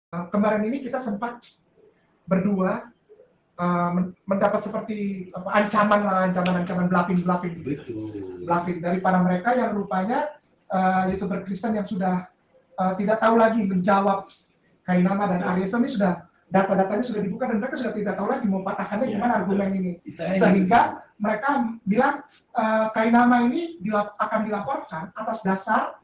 Kemarin ini kita sempat berdua mendapat seperti ancaman bluffing dari para mereka yang rupanya YouTuber Kristen yang sudah tidak tahu lagi menjawab Kainama dan Aryeso. Ini sudah data-datanya sudah dibuka dan mereka sudah tidak tahu lagi mau patahkannya gimana argumen ini, sehingga mereka bilang Kainama ini akan dilaporkan atas dasar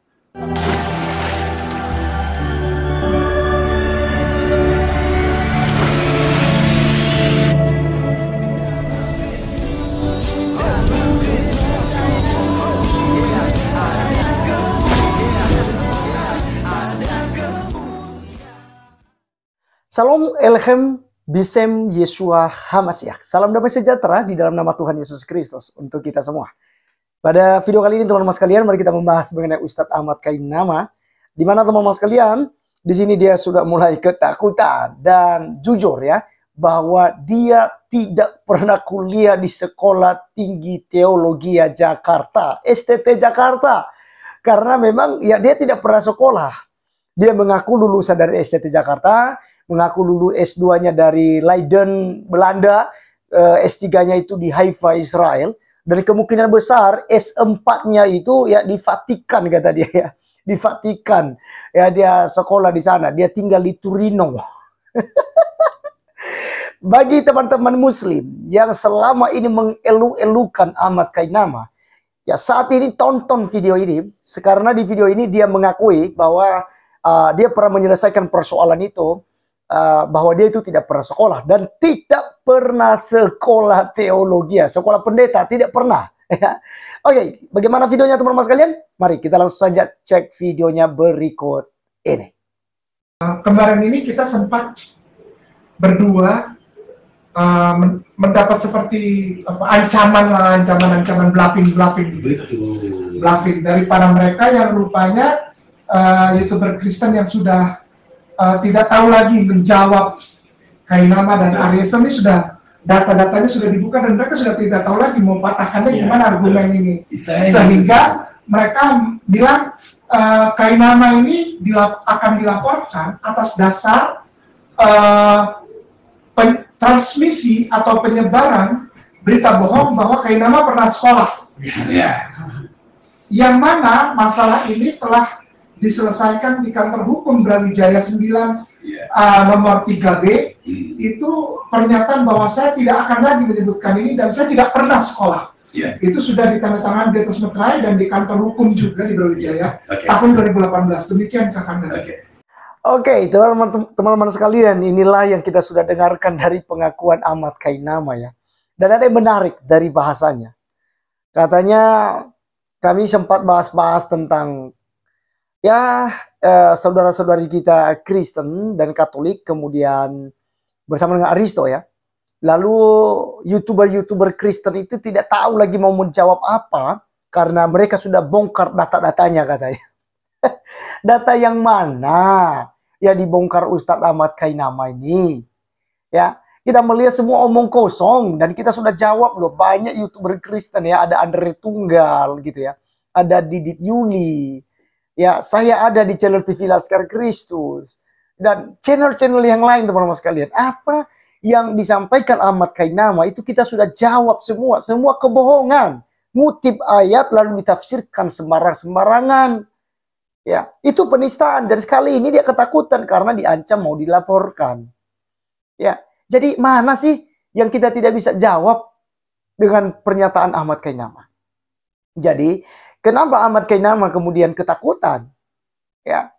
Salam Elhem Bisem Yeshua Hamasiah. Salam damai sejahtera di dalam nama Tuhan Yesus Kristus untuk kita semua. Pada video kali ini teman-teman sekalian, mari kita membahas mengenai Ustadz Ahmad Kainama. Di mana teman-teman sekalian, di sini dia sudah mulai ketakutan dan jujur ya, bahwa dia tidak pernah kuliah di Sekolah Tinggi Teologi Jakarta, STT Jakarta. Karena memang ya dia tidak pernah sekolah. Dia mengaku lulusan dari STT Jakarta, mengaku lulus S2-nya dari Leiden, Belanda, S3-nya itu di Haifa, Israel, dan kemungkinan besar S4-nya itu ya di Vatikan, kata dia ya. Di Vatikan. Ya dia sekolah di sana, dia tinggal di Turino. Bagi teman-teman muslim yang selama ini mengelu-elukan Ahmad Kainama, ya saat ini tonton video ini, karena di video ini dia mengakui bahwa dia pernah menyelesaikan persoalan itu, bahwa dia itu tidak pernah sekolah dan tidak pernah sekolah teologi, sekolah pendeta, tidak pernah. Oke, bagaimana videonya teman-teman sekalian? Mari kita langsung saja cek videonya berikut ini. Kemarin ini kita sempat berdua mendapat seperti ancaman bluffing dari para mereka yang rupanya YouTuber Kristen yang sudah tidak tahu lagi menjawab Kainama dan Aryeso. Ini sudah data-datanya sudah dibuka dan mereka sudah tidak tahu lagi mau patahkannya gimana argumen ini, sehingga mereka bilang Kainama ini akan dilaporkan atas dasar transmisi atau penyebaran berita bohong bahwa Kainama pernah sekolah. Yang mana masalah ini telah diselesaikan di kantor hukum Brawijaya 9 nomor 3B. Itu pernyataan bahwa saya tidak akan lagi menyebutkan ini dan saya tidak pernah sekolah. Itu sudah ditandatangani di atas meterai dan di kantor hukum juga di Brawijaya tahun 2018. Demikian Kak Kanda. Oke, teman-teman sekalian, inilah yang kita sudah dengarkan dari pengakuan Ahmad Kainama ya. Dan ada yang menarik dari bahasanya. Katanya kami sempat bahas-bahas tentang ya saudara-saudari kita Kristen dan Katolik, kemudian bersama dengan Aristo ya. Lalu YouTuber Kristen itu tidak tahu lagi mau menjawab apa karena mereka sudah bongkar data-datanya katanya. Data yang mana ya dibongkar Ustadz Ahmad Kainama ini? Ya, kita melihat semua omong kosong dan kita sudah jawab loh, banyak YouTuber Kristen ya, ada Andre Tunggal gitu ya. Ada Didit Yuli. Ya, saya ada di channel TV Laskar Kristus dan channel-channel yang lain teman-teman sekalian. Apa yang disampaikan Ahmad Kainama itu kita sudah jawab semua kebohongan. Ngutip ayat lalu ditafsirkan sembarangan. Ya, itu penistaan dan sekali ini dia ketakutan karena diancam mau dilaporkan. Ya, jadi mana sih yang kita tidak bisa jawab dengan pernyataan Ahmad Kainama? Jadi kenapa Ahmad Kainama kemudian ketakutan? Ya,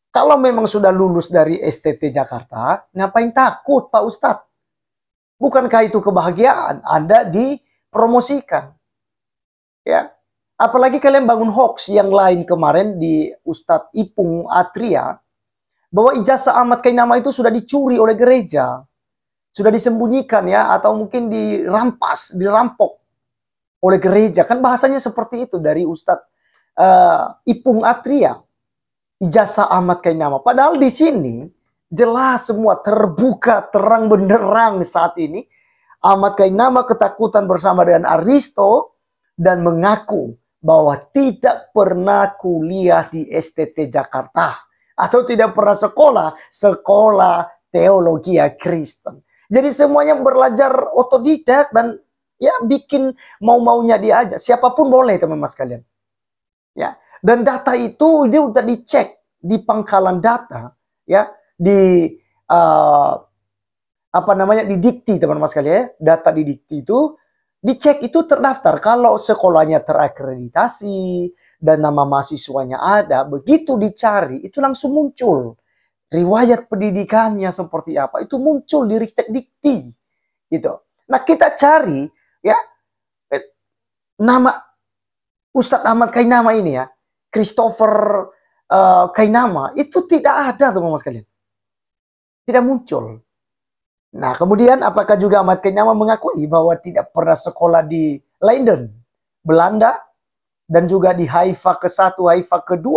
kalau memang sudah lulus dari STT Jakarta, ngapain takut Pak Ustadz? Bukankah itu kebahagiaan Anda dipromosikan? Ya, apalagi kalian bangun hoax yang lain kemarin di Ustadz Ipung Atria, bahwa ijazah Ahmad Kainama itu sudah dicuri oleh gereja, sudah disembunyikan ya, atau mungkin dirampok oleh gereja. Kan bahasanya seperti itu dari Ustadz Ipung Atria, ijazah Ahmad Kainama. Padahal di sini jelas semua terbuka terang benderang saat ini. Ahmad Kainama ketakutan bersama dengan Aristo dan mengaku bahwa tidak pernah kuliah di STT Jakarta. atau tidak pernah sekolah teologi Kristen. Jadi semuanya belajar otodidak dan ya bikin mau-maunya dia aja. Siapapun boleh teman-teman sekalian. Ya, dan data itu dia udah dicek di pangkalan data, ya, di didikti teman-teman sekalian ya. Data didikti itu dicek, itu terdaftar. Kalau sekolahnya terakreditasi dan nama mahasiswanya ada, begitu dicari itu langsung muncul riwayat pendidikannya seperti apa, itu muncul di Ristek Dikti gitu. Nah, kita cari ya nama Ustadz Ahmad Kainama ini ya, Christopher Kainama, itu tidak ada teman-teman sekalian, tidak muncul. Nah, kemudian apakah juga Ahmad Kainama mengakui bahwa tidak pernah sekolah di Leiden, Belanda, dan juga di Haifa ke-1, Haifa ke-2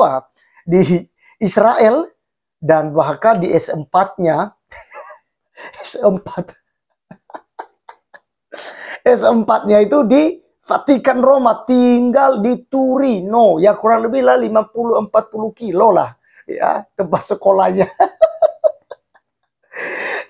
di Israel, dan bahkan di S4-nya S4-nya itu di Vatikan Roma, tinggal di Turino, ya kurang lebih lah 50-40 kilo lah ya tempat sekolahnya.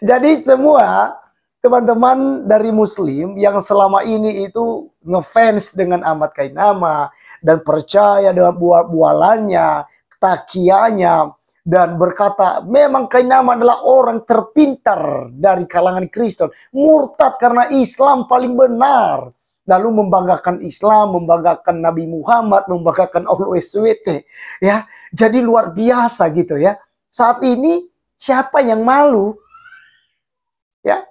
Jadi semua teman-teman dari Muslim yang selama ini itu ngefans dengan Ahmad Kainama dan percaya dengan bualannya, takianya, dan berkata memang Kainama adalah orang terpintar dari kalangan Kristen, murtad karena Islam paling benar, lalu membanggakan Islam, membanggakan Nabi Muhammad, membanggakan Allah SWT, ya. Jadi luar biasa gitu ya. Saat ini siapa yang malu? Ya.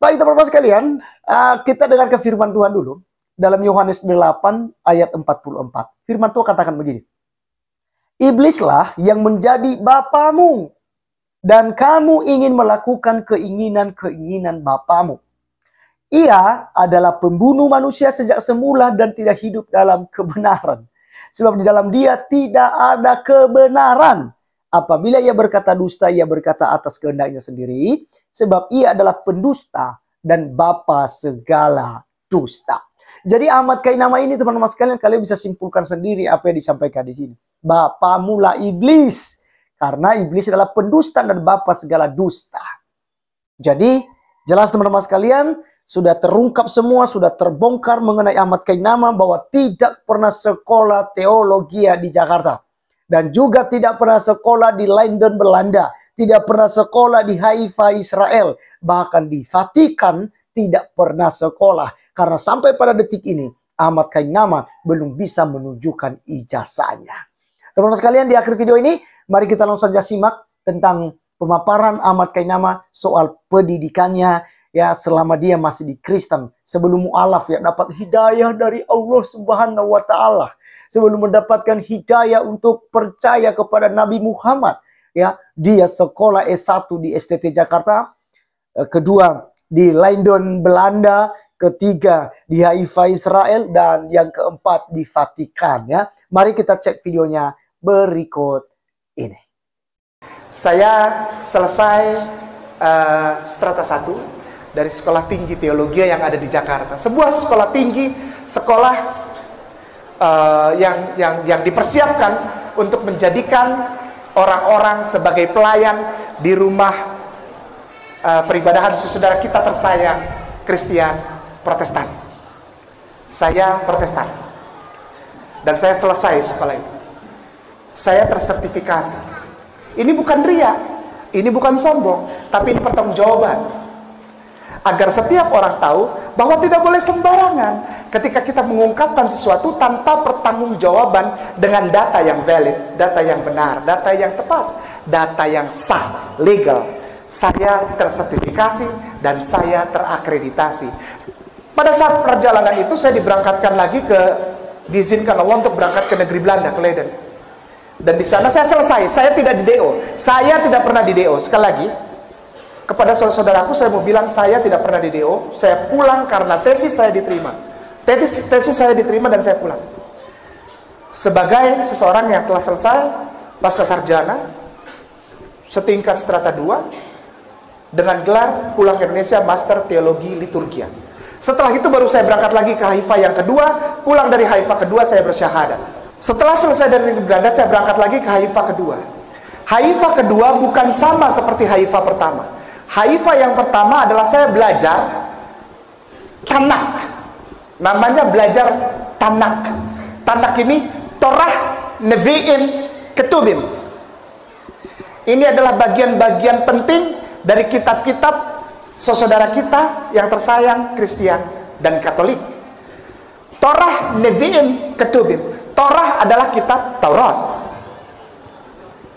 Baik teman-teman sekalian, kita dengar ke firman Tuhan dulu dalam Yohanes 8 ayat 44. Firman Tuhan katakan begini. Iblislah yang menjadi bapamu, dan kamu ingin melakukan keinginan-keinginan bapamu. Ia adalah pembunuh manusia sejak semula dan tidak hidup dalam kebenaran. Sebab di dalam dia tidak ada kebenaran. Apabila ia berkata dusta, ia berkata atas kehendaknya sendiri. Sebab ia adalah pendusta dan bapa segala dusta. Jadi Ahmad Kainama ini teman-teman sekalian, kalian bisa simpulkan sendiri apa yang disampaikan di sini. Bapa mula iblis. Karena iblis adalah pendusta dan bapa segala dusta. Jadi jelas teman-teman sekalian, sudah terungkap semua, sudah terbongkar mengenai Ahmad Kainama bahwa tidak pernah sekolah teologi di Jakarta. Dan juga tidak pernah sekolah di Leiden, Belanda. Tidak pernah sekolah di Haifa, Israel. Bahkan di Vatikan tidak pernah sekolah. Karena sampai pada detik ini, Ahmad Kainama belum bisa menunjukkan ijazahnya. Teman-teman sekalian, di akhir video ini, mari kita langsung saja simak tentang pemaparan Ahmad Kainama soal pendidikannya ya selama dia masih di Kristen. Sebelum mu'alaf ya, dapat hidayah dari Allah Subhanahu wa Ta'ala. Sebelum mendapatkan hidayah untuk percaya kepada Nabi Muhammad, ya, dia sekolah S1 di STT Jakarta, kedua di Leiden Belanda, ketiga di Haifa Israel, dan yang keempat di Vatikan ya. Mari kita cek videonya berikut ini. Saya selesai strata 1 dari Sekolah Tinggi Teologi yang ada di Jakarta. Sebuah sekolah tinggi, sekolah yang dipersiapkan untuk menjadikan orang-orang sebagai pelayan di rumah peribadahan saudara kita tersayang, Kristen Protestan. Saya Protestan. Dan saya selesai sekolah itu. Saya tersertifikasi. Ini bukan ria, ini bukan sombong, tapi ini pertanggungjawaban. Agar setiap orang tahu bahwa tidak boleh sembarangan ketika kita mengungkapkan sesuatu tanpa pertanggungjawaban dengan data yang valid, data yang benar, data yang tepat, data yang sah, legal. Saya tersertifikasi dan saya terakreditasi. Pada saat perjalanan itu saya diberangkatkan lagi diizinkan Allah untuk berangkat ke negeri Belanda, ke Leiden. Dan di sana saya selesai, saya tidak di DO. Saya tidak pernah di DO. Sekali lagi, kepada saudaraku saya mau bilang saya tidak pernah di DO. Saya pulang karena tesis saya diterima. Tesis saya diterima dan saya pulang. Sebagai seseorang yang telah selesai pasca sarjana, setingkat strata 2, dengan gelar pulang ke Indonesia Master Teologi Liturgia. Setelah itu baru saya berangkat lagi ke Haifa yang kedua. Pulang dari Haifa kedua saya bersyahadat. Setelah selesai dari negeri Belanda, saya berangkat lagi ke Haifa kedua. Haifa kedua bukan sama seperti Haifa pertama. Haifa yang pertama adalah saya belajar Tanak. Namanya belajar Tanak. Tanak ini Torah, Nevi'im, Ketubim. Ini adalah bagian-bagian penting dari kitab-kitab saudara kita yang tersayang, Kristen dan Katolik. Torah, Nevi'im, Ketubim. Torah adalah kitab Taurat.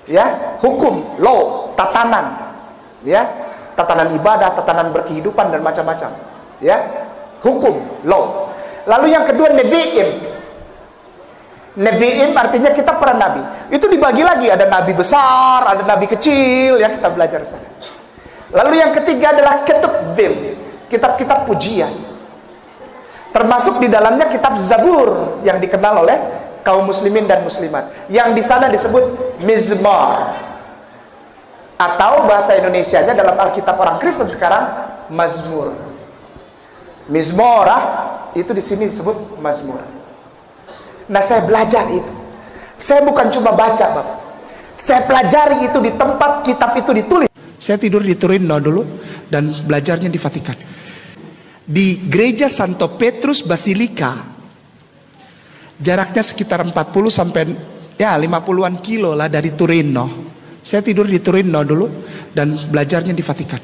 Ya, hukum, law, tatanan. Ya, tatanan ibadah, tatanan berkehidupan dan macam-macam. Ya, hukum, law. Lalu yang kedua Nevi'im. Nevi'im artinya kitab para nabi. Itu dibagi lagi, ada nabi besar, ada nabi kecil, ya kita belajar sana. Lalu yang ketiga adalah Ketubim, kitab-kitab pujian. Termasuk di dalamnya kitab Zabur yang dikenal oleh kaum muslimin dan muslimat. Yang di sana disebut Mizmor. Atau bahasa Indonesianya dalam Alkitab orang Kristen sekarang Mazmur. Mizmorah itu di sini disebut Mazmur. Nah, saya belajar itu. Saya bukan cuma baca, Bapak. Saya pelajari itu di tempat kitab itu ditulis. Saya tidur di Torino dulu dan belajarnya di Vatikan. Di gereja Santo Petrus Basilika, jaraknya sekitar 40 sampai ya 50-an kilo lah dari Torino. Saya tidur di Torino dulu dan belajarnya di Vatikan.